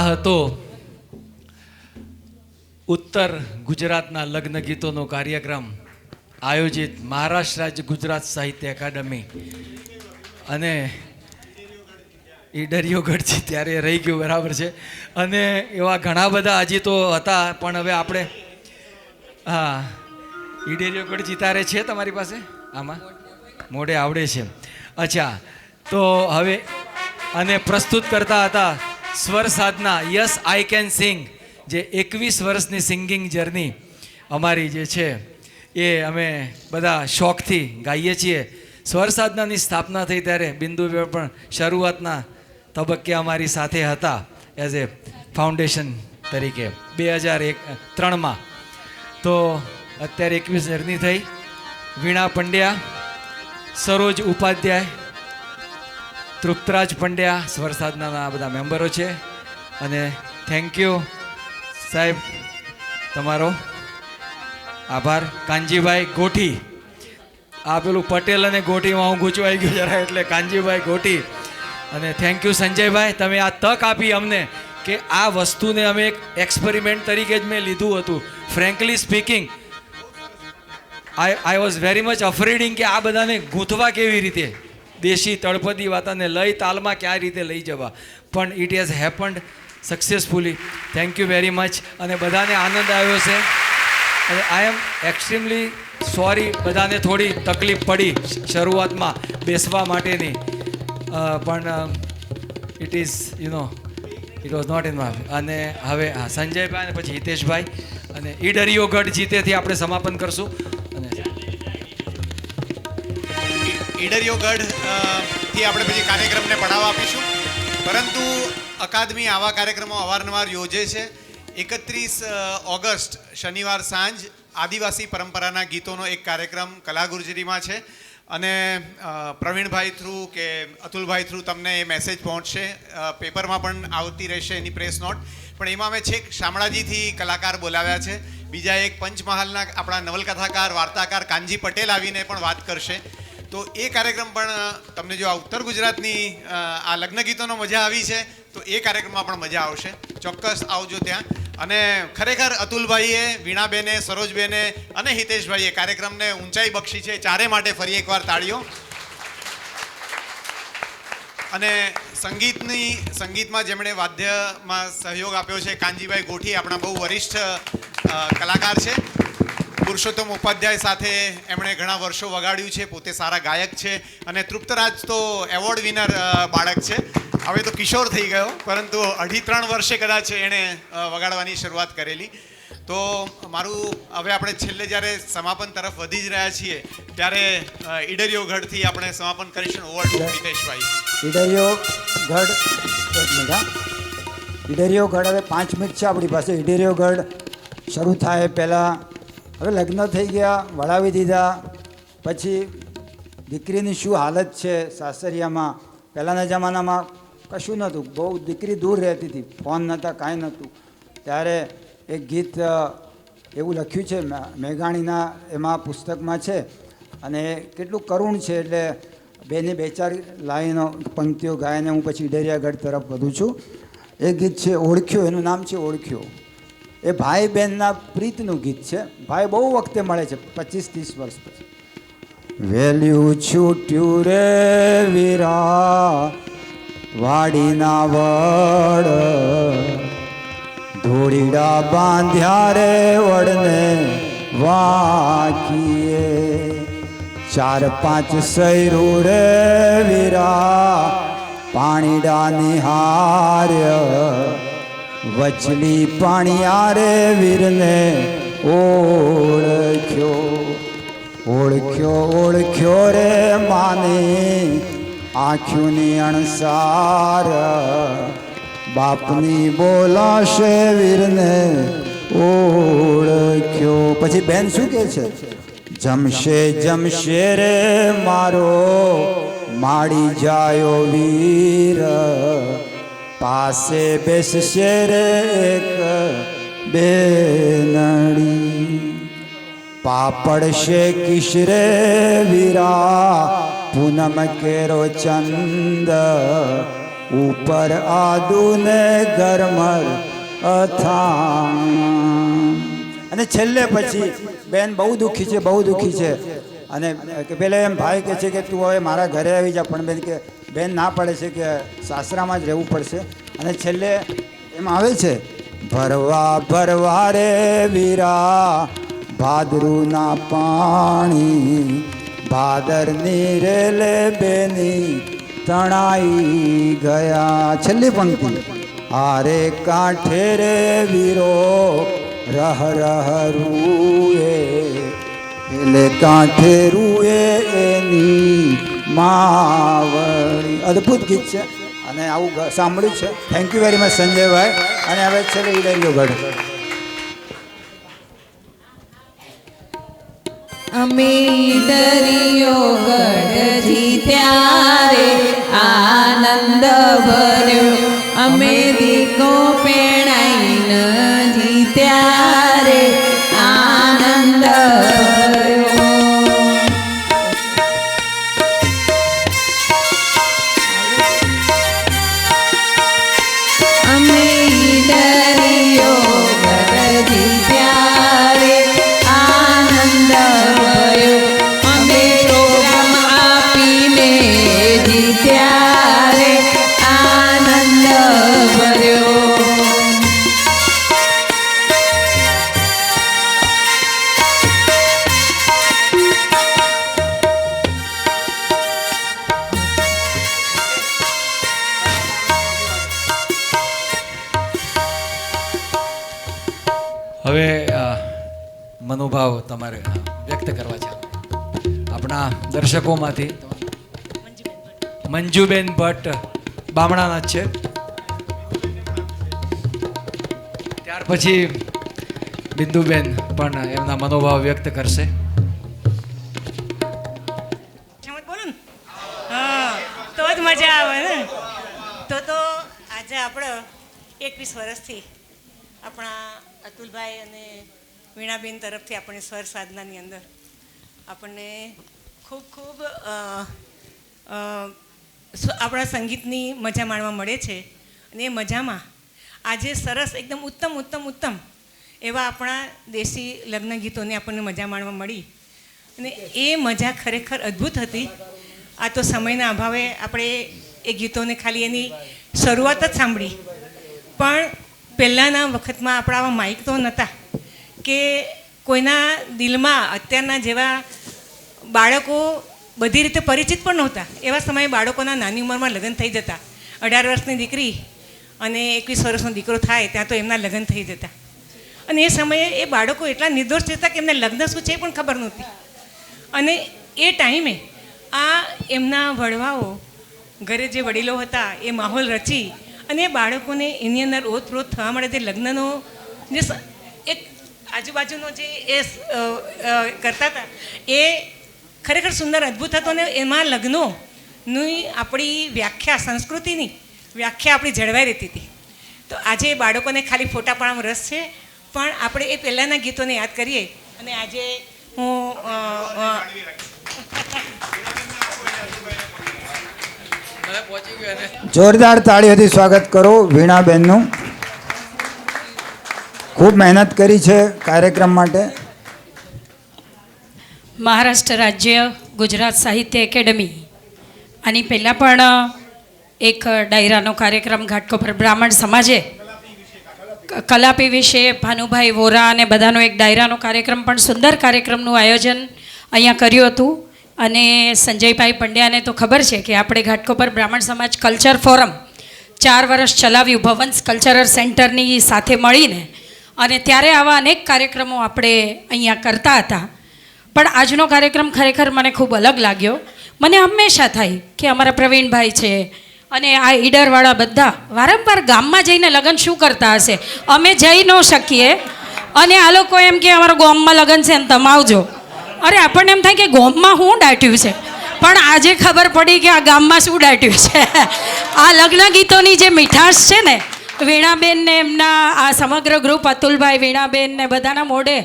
હતો ઉત્તર ગુજરાતના લગ્ન ગીતોનો કાર્યક્રમ આયોજિત મહારાષ્ટ્ર રાજ્ય ગુજરાત સાહિત્ય એકાડમી અને ઈડરિયો ગઢજી ત્યારે રહી ગયું, બરાબર છે. અને એવા ઘણા બધા હજી તો હતા, પણ હવે આપણે હા ઈડરિયો ગઢજી તારે છે તમારી પાસે આમાં મોઢે આવડે છે. અચ્છા, તો હવે અને પ્રસ્તુત કરતા હતા સ્વર સાધના યસ આઈ કેન સિંગ, જે 21 વર્ષની સિંગિંગ જર્ની અમારી જે છે એ અમે બધા શોખથી ગાઈએ છીએ. સ્વર સાધનાની સ્થાપના થઈ ત્યારે બિંદુ પણ શરૂઆતના તબક્કે અમારી સાથે હતા એઝ એ ફાઉન્ડેશન તરીકે 2003માં. તો અત્યારે 21 જર્ની થઈ. વીણા પંડ્યા, સરોજ ઉપાધ્યાય, તૃપ્તરાજ પંડ્યા સ્વર સાધનાના બધા મેમ્બરો છે. અને થેન્ક યુ સાહેબ, તમારો આભાર. કાનજીભાઈ ગોઠી, આ પેલું પટેલ અને ગોઠીમાં હું ગૂંચવાઈ ગયો જરા, એટલે કાનજીભાઈ ગોઠી. અને થેન્ક યુ સંજયભાઈ, તમે આ તક આપી અમને કે આ વસ્તુને અમે એક એક્સપેરિમેન્ટ તરીકે જ મેં લીધું હતું. Frankly speaking I was very much afraiding કે આ બધાને ગૂંથવા કેવી રીતે, દેશી તળપદી વાતાને લઈ તાલમાં કયા રીતે લઈ જવા, પણ it has happened successfully. Thank you very much. અને બધાને આનંદ આવ્યો છે. અને આઈ એમ એક્સ્ટ્રીમલી સોરી, બધાને થોડી તકલીફ પડી શરૂઆતમાં બેસવા માટેની, પણ it is it was not in my. અને હવે હા સંજયભાઈ અને પછી હિતેશભાઈ અને ઈડરિયો ગઢ જીતેથી આપણે સમાપન કરશું. અને ઈડરિયો ગઢ થી આપણે પછી કાર્યક્રમને પડાવવા આપીશું. પરંતુ અકાદમી આવા કાર્યક્રમો અવારનવાર યોજે છે. 31 ઓગસ્ટ શનિવાર સાંજ આદિવાસી પરંપરાના ગીતોનો એક કાર્યક્રમ કલા ગુર્જરીમાં છે. અને પ્રવીણભાઈ થ્રુ કે અતુલભાઈ થ્રુ તમને એ મેસેજ પહોંચશે, પેપરમાં પણ આવતી રહેશે એની પ્રેસ નોટ. પણ એમાં અમે છેક શામળાજીથી કલાકાર બોલાવ્યા છે. બીજા એક પંચમહાલના આપણા નવલકથાકાર વાર્તાકાર કાનજી પટેલ આવીને પણ વાત કરશે. તો એ કાર્યક્રમ પણ તમને જો આ ઉત્તર ગુજરાતની આ લગ્ન ગીતોનો મજા આવી છે તો એ કાર્યક્રમમાં પણ મજા આવશે. ચોક્કસ આવજો ત્યાં. અને ખરેખર અતુલભાઈએ, વીણાબેને, સરોજબેને અને હિતેશભાઈએ કાર્યક્રમને ઊંચાઈ બક્ષી છે. ચારે માટે ફરી એકવાર તાળીઓ. અને સંગીતમાં જેમણે વાદ્યમાં સહયોગ આપ્યો છે કાનજીભાઈ ગોઠી, આપણા બહુ વરિષ્ઠ કલાકાર છે. પુરુષોત્તમ ઉપાધ્યાય સાથે એમણે ઘણા વર્ષો વગાડ્યું છે, પોતે સારા ગાયક છે. અને તૃપ્તરાજ તો એવોર્ડ વિનર બાળક છે, હવે તો કિશોર થઈ ગયો, પરંતુ 2.5-3 વર્ષે કદાચ એણે વગાડવાની શરૂઆત કરેલી. તો મારું હવે આપણે છેલ્લે જ્યારે સમાપન તરફ વધી જ રહ્યા છીએ ત્યારે ઈડરિયો ગઢથી આપણે સમાપન કરીશું. Over to Hiteshbhai. ઈડરિયો ગઢ, એક મિનિટ હા. ઈડરિયો ગઢ હવે 5 મિનિટ છે આપણી પાસે. ઈડરિયો ગઢ શરૂ થાય પહેલાં હવે લગ્ન થઈ ગયા, વળાવી દીધા, પછી દીકરીની શું હાલત છે સાસરિયામાં. પહેલાંના જમાનામાં કશું નહોતું, બહુ દીકરી દૂર રહેતી હતી, ફોન નહોતા, કાંઈ નહોતું. ત્યારે એક ગીત એવું લખ્યું છે મેઘાણીના એમાં પુસ્તકમાં છે, અને કેટલું કરુણ છે. એટલે બેની 2-4 લાઈનો પંક્તિઓ ગાઈને હું પછી ઈડરિયા ગઢ તરફ વધું છું. એ ગીત છે ઓળખ્યો, એનું નામ છે ઓળખ્યો. એ ભાઈ બહેનના પ્રીતનું ગીત છે. ભાઈ બહુ વખતે મળે છે, 25-30 વર્ષ પછી. વેલ્યુ છૂટ્યું રે વીરા વાડીના વડ, ધોળીડા બાંધ્યા રે વડને વાકીએ, 4-5 સૈરું રે વીરા પાણીડા નિહાર્ય, વચલી પાણિયારે વીરને ઓળખ્યો. ઓળખ્યો ઓળખ્યો રે માની આંખ્યુની અણસાર, બાપની બોલાશે વીરને ઓળખ્યો. પછી બેન શું કહે છે? જમશે જમશે રે મારો માડી જાયો વીર, પાસે બેસશે રે એક બેનડી, પાપડ શેકીશ રે વીરા પૂનમ કેરો ચંદ, ઉપર આદુ ને ગરમર અથાણા. અને છેલ્લે પછી બેન બહુ દુઃખી છે, બહુ દુઃખી છે. અને કે પેલા એમ ભાઈ કહે છે કે તું હવે મારા ઘરે આવી જા, પણ બેન કે બેન ના પડે છે કે સાસરામાં જ રહેવું પડશે. અને છેલ્લે એમ આવે છે, ભરવા ભરવા રે વીરા ભાદરુના પાણી, ભાદરની રેલે બેની તણાઈ ગયા. છેલ્લી પંક્તિ, હારે કાંઠે રે વીરો રહ રહ રૂએ, એટલે કાંઠે રૂએ એની માવડી. અદ્ભુત ગીત છે અને આવું સાંભળ્યું છે. થેન્ક યુ વેરી મચ સંજયભાઈ. અને હવે છેલ્લે ઈડરીઓ ગઢ. અમે દરિયો ગઢજી ત્યારે આનંદ ભર્યો, અમે દીકો પેણાઈને જીત્યારે આનંદ ભર્યો. અમે દરિયો ગઢજી ત્યારે આનંદ ભર્યો, અમે પ્રોગ્રામ આપીને જીત્યારે આનંદ ભર્યો. હવે મનોભાવ તમારે વ્યક્ત કરવા છે આપણા દર્શકોમાંથી. મંજુબેન ભટ્ટ બામણાના જ છે. ત્યાર પછી બિંદુબેન પણ એમના મનોભાવ વ્યક્ત કરશે. બોલો ને. હા, તો જ મજા આવે ને. તો આજે આપણે 21 વર્ષથી આપણા અતુલભાઈ અને વીણાબેન તરફથી આપણને સ્વર સાધનાની અંદર આપણને ખૂબ ખૂબ આપણા સંગીતની મજા માણવા મળે છે. અને એ મજામાં આજે સરસ એકદમ ઉત્તમ એવા આપણા દેશી લગ્ન ગીતોની આપણને મજા માણવા મળી. અને એ મજા ખરેખર અદ્ભુત હતી. આ તો સમયના અભાવે આપણે એ ગીતોને ખાલી એની શરૂઆત જ સાંભળી, પણ પહેલાંના વખતમાં આપણા આવા માઇક તો નહોતા કે કોઈના દિલમાં અત્યારના જેવા બાળકો બધી રીતે પરિચિત પણ નહોતા. એવા સમયે બાળકોના નાની ઉંમરમાં લગ્ન થઈ જતા. 18 વર્ષની દીકરી અને 21 વર્ષનો દીકરો થાય ત્યાં તો એમના લગ્ન થઈ જતા. અને એ સમયે એ બાળકો એટલા નિર્દોષ હતા કે એમને લગ્ન શું છે એ પણ ખબર નહોતી. અને એ ટાઈમે આ એમના વડવાઓ ઘરે જે વડીલો હતા એ માહોલ રચી અને બાળકોને એની અંદર ઓતપ્રોત થવા મળે તે લગ્નનો જે એક આજુબાજુનો જે એ કરતા હતા એ ખરેખર સુંદર અદ્ભુત હતો. ને એમાં લગ્નોની આપણી વ્યાખ્યા, સંસ્કૃતિની વ્યાખ્યા આપણી જળવાઈ રહેતી હતી. તો આજે બાળકોને ખાલી ફોટા પાડવામાં રસ છે, પણ આપણે એ પહેલાંના ગીતોને યાદ કરીએ. અને આજે હું જોરદાર તાળીઓથી સ્વાગત કરો વીણાબેનનું. ખૂબ મહેનત કરી છે કાર્યક્રમ માટે. મહારાષ્ટ્ર રાજ્ય ગુજરાત સાહિત્ય એકેડમી આની પહેલાં પણ એક ડાયરાનો કાર્યક્રમ ઘાટકોપર બ્રાહ્મણ સમાજે કલાપી વિશે ભાનુભાઈ વોરા અને બધાનો એક ડાયરાનો કાર્યક્રમ પણ સુંદર કાર્યક્રમનું આયોજન અહીંયા કર્યું હતું. અને સંજયભાઈ પંડ્યાને તો ખબર છે કે આપણે ઘાટકોપર બ્રાહ્મણ સમાજ કલ્ચર ફોરમ 4 વર્ષ ચલાવ્યું ભવન્સ કલ્ચરલ સેન્ટરની સાથે મળીને. અને ત્યારે આવા અનેક કાર્યક્રમો આપણે અહીંયા કરતા હતા. પણ આજનો કાર્યક્રમ ખરેખર મને ખૂબ અલગ લાગ્યો. મને હંમેશા થાય કે અમારા પ્રવીણભાઈ છે અને આ ઈડરવાળા બધા વારંવાર ગામમાં જઈને લગ્ન શું કરતા હશે, અમે જઈ ન શકીએ અને આ લોકો એમ કે અમારા ગામમાં લગ્ન છે ને તમે આવજો. અરે આપણને એમ થાય કે ગામમાં શું દાટ્યું છે, પણ આજે ખબર પડી કે આ ગામમાં શું દાટ્યું છે. આ લગ્ન ગીતોની જે મીઠાશ છે ને, વીણાબેન ને એમના આ સમગ્ર ગ્રુપ અતુલભાઈ, વીણાબેન ને બધાના મોઢે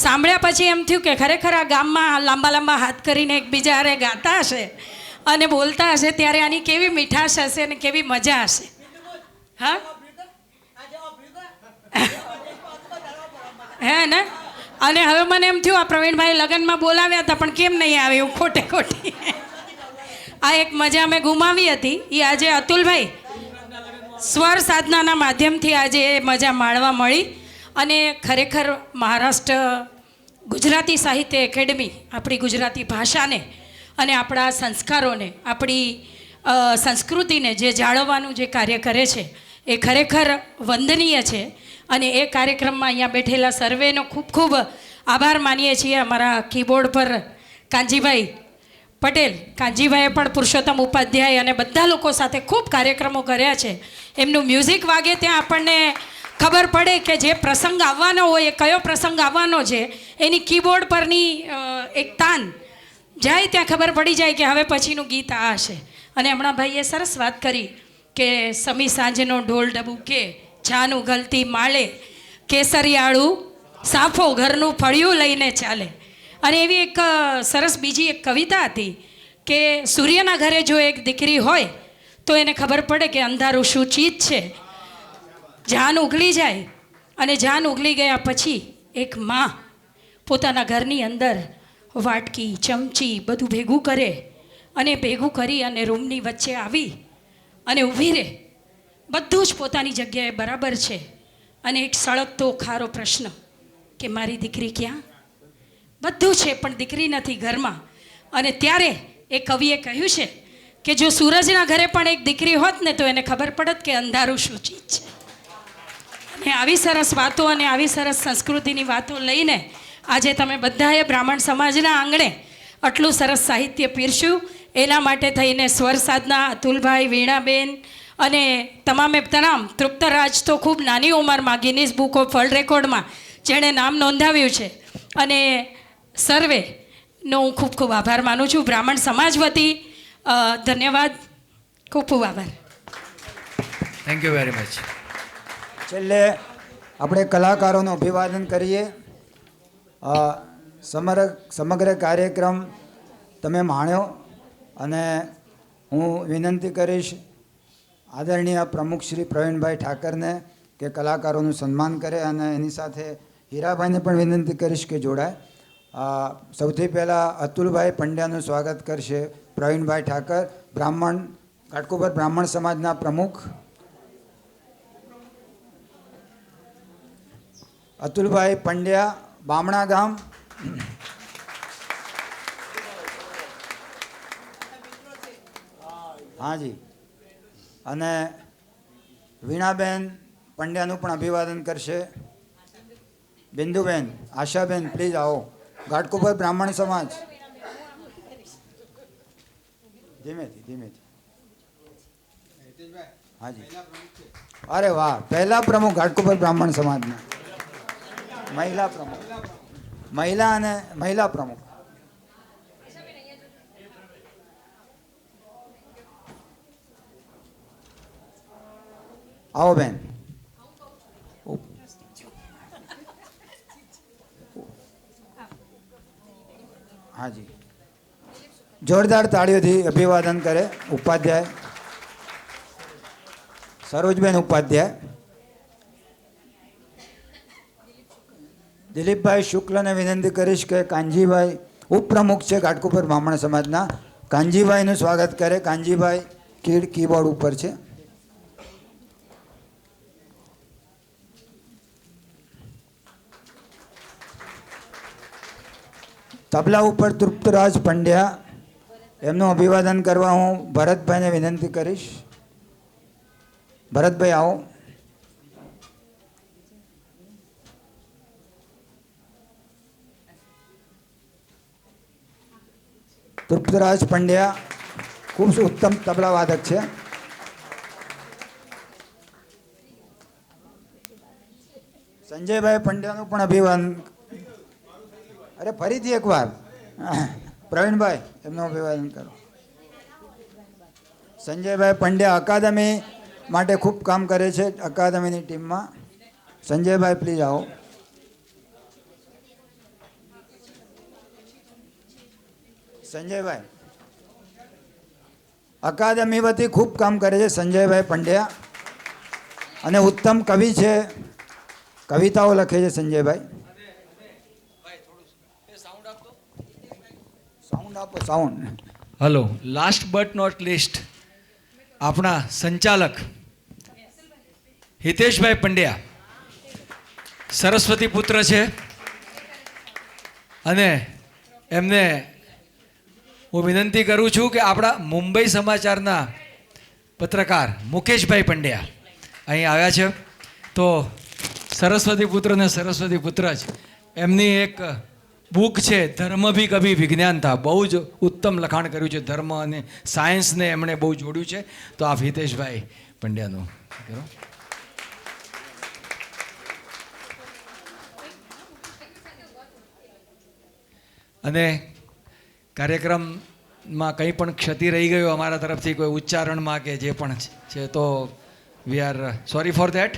સાંભળ્યા પછી એમ થયું કે ખરેખર આ ગામમાં લાંબા લાંબા હાથ કરીને એકબીજા હારે ગાતા હશે અને બોલતા હશે ત્યારે આની કેવી મીઠાશ હશે અને કેવી મજા હશે. હા હે ને. અને હવે મને એમ થયું આ પ્રવીણભાઈ લગ્નમાં બોલાવ્યા હતા પણ કેમ નહીં આવે એવું ખોટે ખોટી. આ એક મજા મેં ગુમાવી હતી એ આજે અતુલભાઈ સ્વર સાધનાના માધ્યમથી આજે એ મજા માણવા મળી. અને ખરેખર મહારાષ્ટ્ર ગુજરાતી સાહિત્ય એકેડમી આપણી ગુજરાતી ભાષાને અને આપણા સંસ્કારોને આપણી સંસ્કૃતિને જે જાળવવાનું જે કાર્ય કરે છે એ ખરેખર વંદનીય છે. અને એ કાર્યક્રમમાં અહીંયા બેઠેલા સર્વેનો ખૂબ ખૂબ આભાર માનીએ છીએ. અમારા કીબોર્ડ પર કાંજીભાઈ પટેલ, કાંજીભાઈએ પણ પુરુષોત્તમ ઉપાધ્યાય અને બધા લોકો સાથે ખૂબ કાર્યક્રમો કર્યા છે. એમનું મ્યુઝિક વાગે ત્યાં આપણને ખબર પડે કે જે પ્રસંગ આવવાનો હોય એ કયો પ્રસંગ આવવાનો છે. એની કીબોર્ડ પરની એક તાન જાય ત્યાં ખબર પડી જાય કે હવે પછીનું ગીત આ હશે. અને હમણાં ભાઈએ સરસ વાત કરી કે સમી સાંજનો ઢોલ ડબુકે જાનું ગલતી માળે કેસરિયાળું સાફો ઘરનું ફળિયું લઈને ચાલે. અને એવી એક સરસ બીજી એક કવિતા હતી કે સૂર્યના ઘરે જો એક દીકરી હોય તો એને ખબર પડે કે અંધારું શું ચીજ છે. જાન ઉગલી જાય અને જાન ઉગલી ગયા પછી એક માં પોતાના ઘરની અંદર વાટકી ચમચી બધું ભેગું કરે અને ભેગું કરી અને રૂમની વચ્ચે આવી અને ઊભી રહે. બધું જ પોતાની જગ્યાએ બરાબર છે અને એક સળગતો ખારો પ્રશ્ન કે મારી દીકરી ક્યાં? બધું છે પણ દીકરી નથી ઘરમાં. અને ત્યારે એ કવિએ કહ્યું છે કે જો સૂરજના ઘરે પણ એક દીકરી હોત ને તો એને ખબર પડત કે અંધારું શું ચીજ છે. અને આવી સરસ વાતો અને આવી સરસ સંસ્કૃતિની વાતો લઈને આજે તમે બધાએ બ્રાહ્મણ સમાજના આંગણે આટલું સરસ સાહિત્ય પીરસ્યું. એના માટે થઈને સ્વર સાધના, અતુલભાઈ, વીણાબેન અને તમામે તમામ તૃપ્તરાજ તો ખૂબ નાની ઉંમરમાં ગિનીસ બુક ઓફ વર્લ્ડ રેકોર્ડમાં જેણે નામ નોંધાવ્યું છે. અને સર્વેનો હું ખૂબ ખૂબ આભાર માનું છું. બ્રાહ્મણ સમાજ વતી ધન્યવાદ, ખૂબ ખૂબ આભાર. Thank you very much. છેલ્લે આપણે કલાકારોનું અભિવાદન કરીએ. સમગ્ર કાર્યક્રમ તમે માણ્યો અને હું વિનંતી કરીશ આદરણીય પ્રમુખ શ્રી પ્રવીણભાઈ ઠાકરને કે કલાકારોનું સન્માન કરે અને એની સાથે હીરાભાઈને પણ વિનંતી કરીશ કે જોડાય. સૌથી પહેલાં અતુલભાઈ પંડ્યાનું સ્વાગત કરશે પ્રવીણભાઈ ઠાકર, બ્રાહ્મણ ઘાટકોપર બ્રાહ્મણ સમાજના પ્રમુખ. અતુલભાઈ પંડ્યા, બામણા ગામ. હાજી. અને વીણાબેન પંડ્યાનું પણ અભિવાદન કરશે. બિંદુબેન, આશાબેન પ્લીઝ આવો. ઘાટકોપર બ્રાહ્મણ સમાજ. ધીમેથી. હાજી. અરે વાહ, પહેલા પ્રમુખ ઘાટકોપર બ્રાહ્મણ સમાજના. મહિલા પ્રમુખ, મહિલા પ્રમુખ. આવો બેન. હાજી. જોરદાર તાળીઓથી અભિવાદન કરે ઉપાધ્યાય સરોજબેન ઉપાધ્યાય. દિલીપભાઈ શુક્લને વિનંતી કરીશ કે કાનજીભાઈ ઉપપ્રમુખ છે ઘાટકોપર બ્રાહ્મણ સમાજના, કાનજીભાઈનું સ્વાગત કરે. કાનજીભાઈ કીબોર્ડ ઉપર છે. તબલા ઉપર તૃપ્તરાજ પંડ્યા, એમનું અભિવાદન કરવા હું ભરતભાઈને વિનંતી કરીશ. ભરતભાઈ આવો. તૃપ્તરાજ પંડ્યા ખૂબ ઉત્તમ તબલા વાદક છે. સંજયભાઈ પંડ્યાનું પણ અભિવાદન. અરે ફરીથી એકવાર પ્રવીણભાઈ એમનું અભિવાદન કરો. સંજયભાઈ પંડ્યા અકાદમી માટે ખૂબ કામ કરે છે અકાદમીની ટીમમાં. સંજયભાઈ પ્લીઝ આવો. સંજયભાઈ અકાદમી વતી ખૂબ કામ કરે છે સંજયભાઈ પંડ્યા અને ઉત્તમ કવિ છે, કવિતાઓ લખે છે સંજયભાઈ. સાઉન્ડ આપો, sound. Hello. Last but not least આપણા સંચાલક હિતેશભાઈ પંડ્યા સરસ્વતી પુત્ર છે અને એમને હું વિનંતી કરું છું કે આપણા મુંબઈ સમાચારના પત્રકાર મુકેશભાઈ પંડ્યા અહીં આવ્યા છે. તો સરસ્વતી પુત્ર ને સરસ્વતી પુત્ર જ એમની એક બુક છે ધર્મ ભી કભી વિજ્ઞાન થા. બહુ જ ઉત્તમ લખાણ કર્યું છે, ધર્મ અને સાયન્સને એમણે બહુ જોડ્યું છે. તો આપ હિતેશભાઈ પંડ્યાનું કરો. અને કાર્યક્રમમાં કંઈ પણ ક્ષતિ રહી ગયો અમારા તરફથી કોઈ ઉચ્ચારણમાં કે જે પણ છે તો we are sorry for that.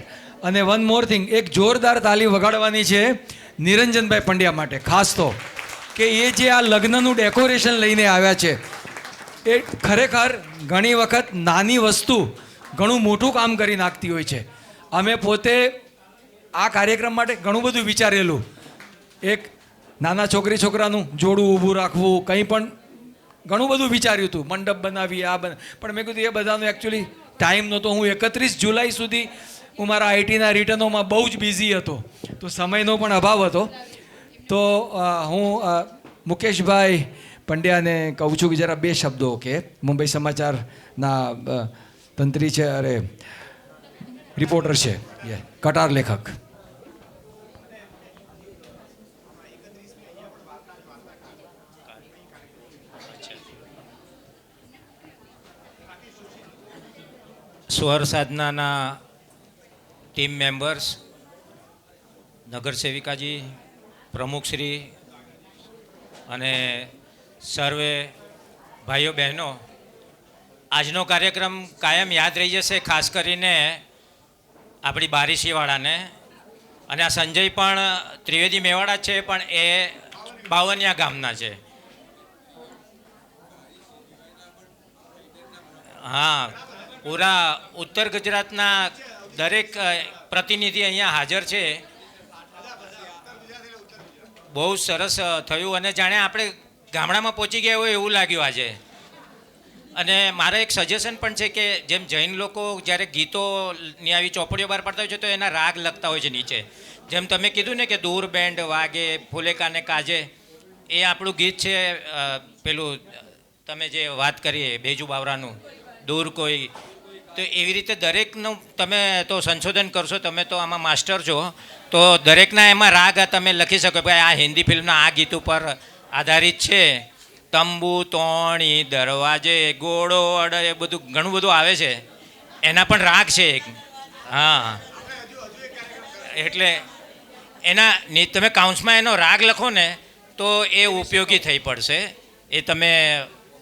અને વન મોર થિંગ, એક જોરદાર તાલી વગાડવાની છે નિરંજનભાઈ પંડ્યા માટે ખાસ તો, કે એ જે આ લગ્નનું ડેકોરેશન લઈને આવ્યા છે એ ખરેખર ઘણી વખત નાની વસ્તુ ઘણું મોટું કામ કરી નાખતી હોય છે. અમે પોતે આ કાર્યક્રમ માટે ઘણું બધું વિચારેલું, એક નાના છોકરી છોકરાનું જોડું ઊભું રાખવું, કંઈ પણ ઘણું બધું વિચાર્યું હતું, મંડપ બનાવી આ પણ મેં કીધું એ બધાનો એકચ્યુઅલી ટાઈમ નહોતો. હું 31 જુલાઈ સુધી હું મારા આઈટીના રિટર્નોમાં બહુ જ બિઝી હતો, તો સમયનો પણ અભાવ હતો. તો હું મુકેશભાઈ પંડ્યાને કહું છું કે જરા બે શબ્દો કે મુંબઈ સમાચારના તંત્રી છે, અરે રિપોર્ટર છે, કટાર લેખક. સ્વર સાધનાના ટીમ મેમ્બર્સ, નગરસેવિકાજી, પ્રમુખશ્રી અને સર્વે ભાઈઓ બહેનો, આજનો કાર્યક્રમ કાયમ યાદ રહી જશે, ખાસ કરીને આપણી બારીશીવાળાને. અને આ સંજય પણ ત્રિવેદી મેવાડા છે, પણ એ બાવનિયા ગામના છે. હા, પૂરા ઉત્તર ગુજરાતના દરેક પ્રતિનિધિ અહીંયા હાજર છે. બહુ સરસ થયું અને જાણે આપણે ગામડામાં પહોંચી ગયા હોય એવું લાગ્યું આજે. અને મારે એક સજેશન પણ છે કે જેમ જૈન લોકો જ્યારે ગીતોની આવી ચોપડીઓ બહાર પડતા હોય છે તો એના રાગ લખતા હોય છે નીચે. જેમ તમે કીધું ને કે દૂર બેન્ડ વાગે ફૂલેકાને કાજે, એ આપણું ગીત છે. પેલું તમે જે વાત કરી બેજુ બાવરાનું, દૂર કોઈ, તો એવી રીતે દરેકનું તમે તો સંશોધન કરશો, તમે તો આમાં માસ્ટર છો, તો દરેકના એમાં રાગ તમે લખી શકો. ભાઈ આ હિન્દી ફિલ્મના આ ગીત ઉપર આધારિત છે. તંબુ તોણી દરવાજે ગોળો અડે, એ બધું ઘણું બધું આવે છે, એના પણ રાગ છે. હા, એટલે એના તમે કાઉન્સમાં એનો રાગ લખો ને તો એ ઉપયોગી થઈ પડશે. એ તમે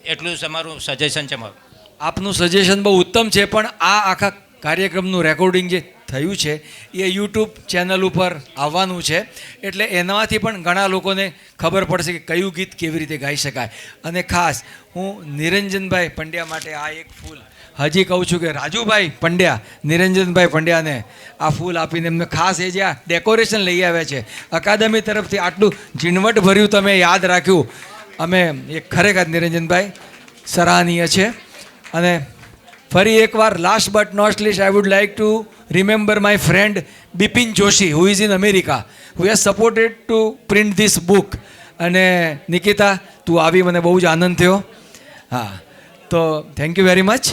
એટલું તમારું સજેશન છે મારું. આપનું સજેશન બહુ ઉત્તમ છે, પણ આ આખા કાર્યક્રમનું રેકોર્ડિંગ જે થયું છે એ યુટ્યુબ ચેનલ ઉપર આવવાનું છે, એટલે એનાથી પણ ઘણા લોકોને ખબર પડશે કે કયું ગીત કેવી રીતે ગાઈ શકાય. અને ખાસ હું નિરંજનભાઈ પંડ્યા માટે આ એક ફૂલ હજી કહું છું કે રાજુભાઈ પંડ્યા નિરંજનભાઈ પંડ્યાને આ ફૂલ આપીને એમને ખાસ એ જે આ ડેકોરેશન લઈ આવ્યા છે અકાદમી તરફથી, આટલું ઝીણવટ ભર્યું તમે યાદ રાખ્યું, અમે એ ખરેખર નિરંજનભાઈ સરાહનીય છે. અને ફરી એકવાર last but not least I would like to remember my friend Bipin Joshi who is in America, who has supported to print this book. અને નિકિતા, તું આવી મને બહુ જ આનંદ થયો. હા, તો થેન્ક યુ વેરી મચ.